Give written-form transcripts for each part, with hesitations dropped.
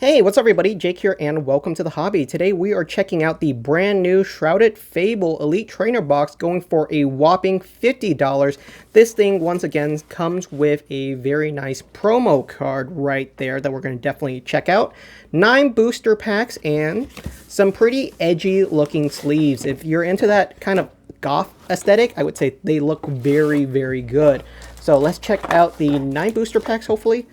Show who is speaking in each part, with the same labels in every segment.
Speaker 1: Hey, what's up everybody? Jake here and welcome to the hobby. Today we are checking out the brand new Shrouded Fable Elite Trainer Box going for a whopping $50. This thing once again comes with a very nice promo card right there that we're going to definitely check out. 9 booster packs and some pretty edgy looking sleeves. If you're into that kind of goth aesthetic, I would say they look very, very good. So let's check out the 9 booster packs hopefully.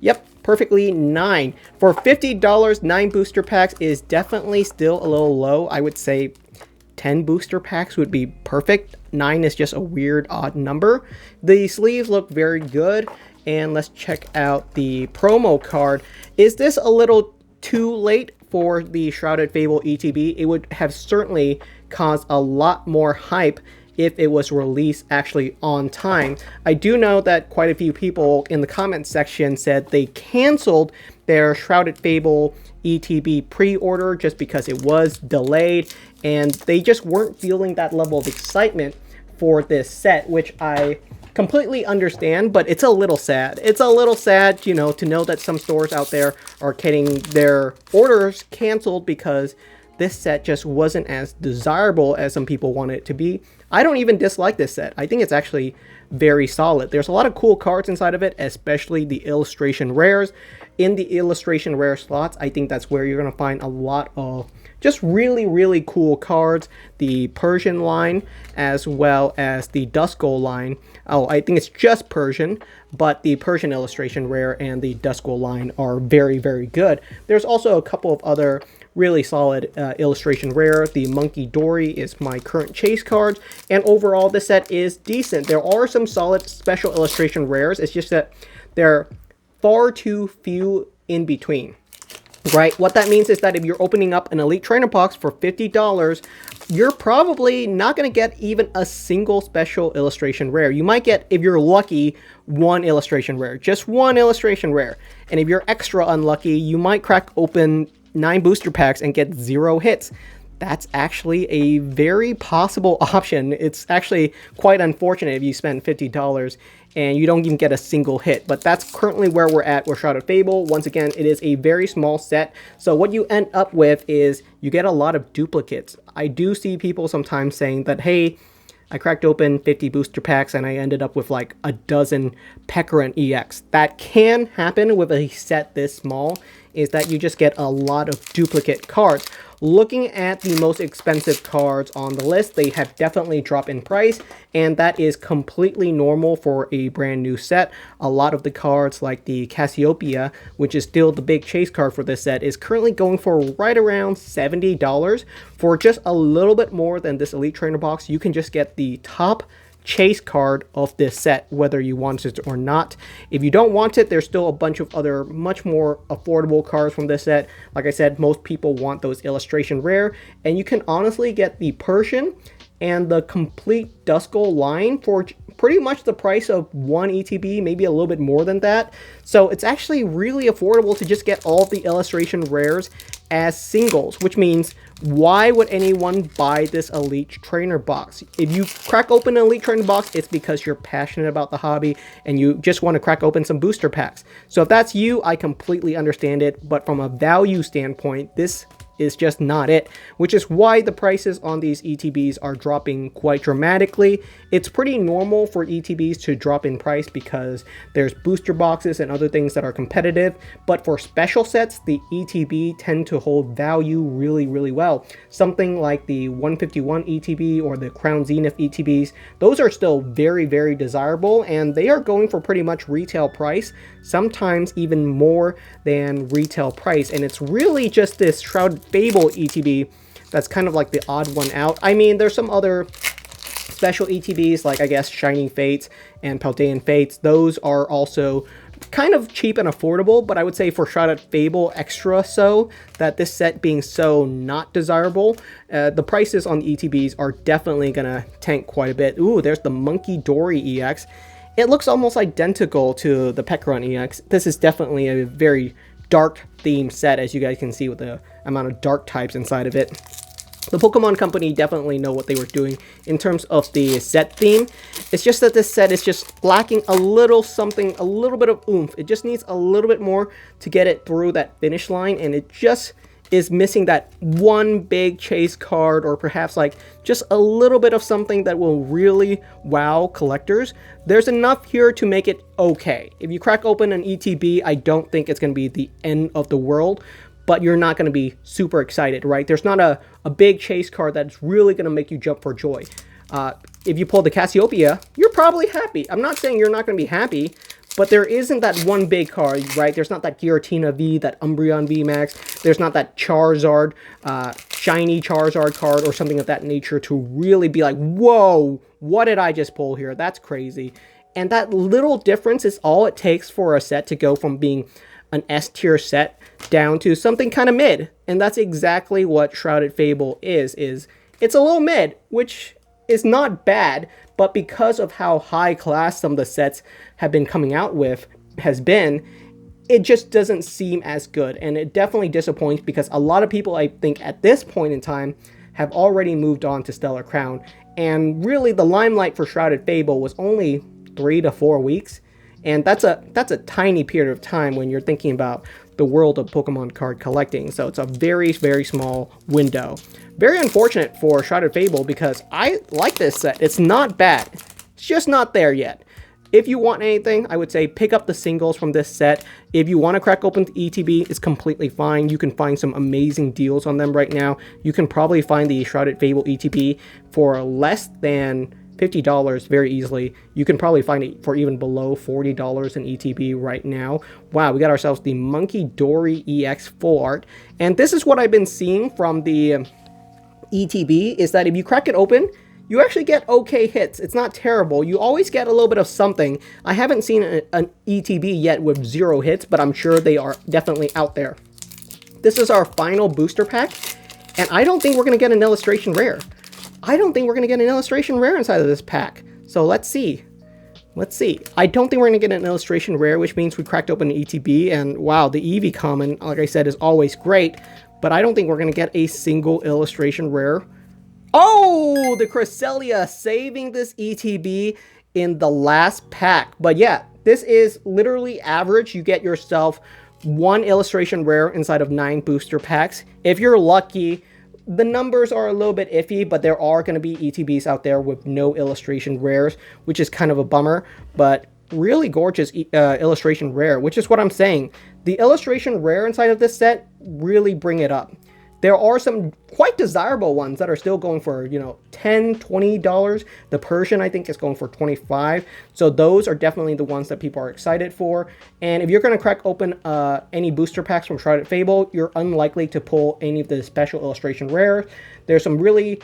Speaker 1: Yep, perfectly 9. For $50, 9 booster packs is definitely still a little low. I would say 10 booster packs would be perfect. 9 is just a weird, odd number. The sleeves look very good. And let's check out the promo card. Is this a little too late for the Shrouded Fable ETB? It would have certainly caused a lot more hype if it was released actually on time. I do know that quite a few people in the comment section said they canceled their Shrouded Fable ETB pre-order just because it was delayed and they just weren't feeling that level of excitement for this set, which I completely understand, but it's a little sad. It's a little sad, you know, to know that some stores out there are getting their orders canceled because this set just wasn't as desirable as some people want it to be. I don't even dislike this set. I think it's actually very solid. There's a lot of cool cards inside of it, especially the illustration rares. In the illustration rare slots, I think that's where you're going to find a lot of just really, really cool cards. The Persian line as well as the Duskull line. Oh, I think it's just Persian, but the Persian illustration rare and the Duskull line are very, very good. There's also a couple of other really solid illustration rare. The Monkey Dory is my current chase card, and overall this set is decent. There are some solid special illustration rares. It's just that they're far too few in between. Right, what that means is that if you're opening up an Elite Trainer box for $50, you're probably not going to get even a single special illustration rare. You might get, if you're lucky, 1 illustration rare, just 1 illustration rare. And if you're extra unlucky, you might crack open 9 booster packs and get 0 hits. That's actually a very possible option. It's actually quite unfortunate if you spend $50 and you don't even get a single hit. But that's currently where we're at with Shrouded Fable. Once again, it is a very small set. So what you end up with is you get a lot of duplicates. I do see people sometimes saying that, hey, I cracked open 50 booster packs and I ended up with like a dozen Pekarant EX. That can happen with a set this small, is that you just get a lot of duplicate cards. Looking at the most expensive cards on the list, they have definitely dropped in price, and that is completely normal for a brand new set. A lot of the cards, like the Cassiopeia, which is still the big chase card for this set, is currently going for right around $70. For just a little bit more than this Elite Trainer box, you can just get the top chase card of this set, whether you want it or not. If you don't want it, there's still a bunch of other much more affordable cards from this set. Like I said, most people want those illustration rare, and you can honestly get the Persian and the complete Duskull line for pretty much the price of 1 ETB, maybe a little bit more than that. So it's actually really affordable to just get all of the illustration rares as singles, which means why would anyone buy this Elite Trainer box? If you crack open an Elite Trainer box, it's because you're passionate about the hobby and you just want to crack open some booster packs. So if that's you, I completely understand it, but from a value standpoint, this is just not it, which is why the prices on these ETBs are dropping quite dramatically. It's pretty normal for ETBs to drop in price because there's booster boxes and other things that are competitive, but for special sets, the ETB tend to hold value really, really well. Something like the 151 ETB or the Crown Zenith ETBs, those are still very, very desirable, and they are going for pretty much retail price, sometimes even more than retail price, and it's really just this Shrouded Fable ETB that's kind of like the odd one out. I mean, there's some other special ETBs like, I guess, Shining Fates and Paldean Fates. Those are also kind of cheap and affordable, but I would say for Shrouded Fable extra so, that this set being so not desirable, the prices on the ETBs are definitely gonna tank quite a bit. Ooh, there's the Monkey Dory EX. It looks almost identical to the Pekarant EX. This is definitely a very dark themed set, as you guys can see with the amount of dark types inside of it. The Pokemon Company definitely know what they were doing in terms of the set theme. It's just that this set is just lacking a little something, a little bit of oomph. It just needs a little bit more to get it through that finish line, and it just is missing that one big chase card, or perhaps like just a little bit of something that will really wow collectors. There's enough here to make it okay. If you crack open an ETB, I don't think it's going to be the end of the world, but you're not going to be super excited, right? There's not a big chase card that's really going to make you jump for joy. If you pull the Cassiopeia, you're probably happy. I'm not saying you're not going to be happy, but there isn't that one big card, right? There's not that Giratina V, that Umbreon VMAX. There's not that Charizard, shiny Charizard card or something of that nature to really be like, whoa, what did I just pull here? That's crazy. And that little difference is all it takes for a set to go from being an S tier set down to something kind of mid. And that's exactly what Shrouded Fable is it's a little mid, which is not bad, but because of how high class some of the sets have been coming out with it just doesn't seem as good. And it definitely disappoints because a lot of people, I think at this point in time, have already moved on to Stellar Crown. And really the limelight for Shrouded Fable was only 3 to 4 weeks. And that's a tiny period of time when you're thinking about the world of Pokemon card collecting. So it's a very, very small window. Very unfortunate for Shrouded Fable because I like this set. It's not bad. It's just not there yet. If you want anything, I would say pick up the singles from this set. If you want to crack open the ETB, it's completely fine. You can find some amazing deals on them right now. You can probably find the Shrouded Fable ETB for less than $50 very easily. You can probably find it for even below $40 in ETB right now. Wow, we got ourselves the Monkey Dory EX full art. And this is what I've been seeing from the ETB, is that if you crack it open, you actually get okay hits. It's not terrible. You always get a little bit of something. I haven't seen an ETB yet with 0 hits, but I'm sure they are definitely out there. This is our final booster pack, and I don't think we're going to get an illustration rare. I don't think we're going to get an illustration rare inside of this pack. So let's see. Let's see. I don't think we're going to get an illustration rare, which means we cracked open an ETB. And wow, the Eevee common, like I said, is always great. But I don't think we're going to get a single illustration rare. Oh, the Cresselia saving this ETB in the last pack. But yeah, this is literally average. You get yourself 1 illustration rare inside of 9 booster packs. If you're lucky, the numbers are a little bit iffy, but there are going to be ETBs out there with no illustration rares, which is kind of a bummer, but really gorgeous illustration rare, which is what I'm saying. The illustration rare inside of this set really bring it up. There are some quite desirable ones that are still going for, you know, $10, $20. The Persian, I think, is going for $25. So those are definitely the ones that people are excited for. And if you're going to crack open any booster packs from Shrouded Fable, you're unlikely to pull any of the special illustration rares. There's some really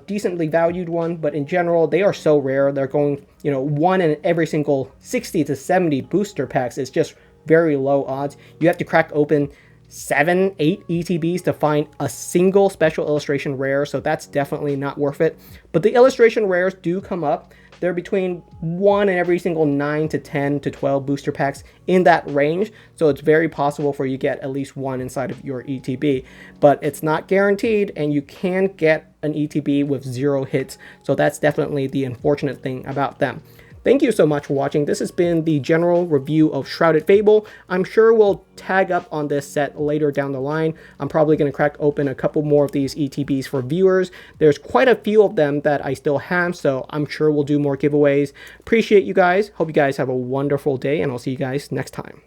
Speaker 1: decently valued ones, but in general, they are so rare. They're going, you know, 1 in every single 60 to 70 booster packs. It's just very low odds. You have to crack open 7, 8 ETBs to find a single special illustration rare, so that's definitely not worth it. But the illustration rares do come up. They're between 1 in every single 9 to 10 to 12 booster packs in that range, so it's very possible for you to get at least 1 inside of your ETB. But it's not guaranteed, and you can get an ETB with 0 hits, so that's definitely the unfortunate thing about them. Thank you so much for watching. This has been the general review of Shrouded Fable. I'm sure we'll tag up on this set later down the line. I'm probably going to crack open a couple more of these ETBs for viewers. There's quite a few of them that I still have, so I'm sure we'll do more giveaways. Appreciate you guys. Hope you guys have a wonderful day, and I'll see you guys next time.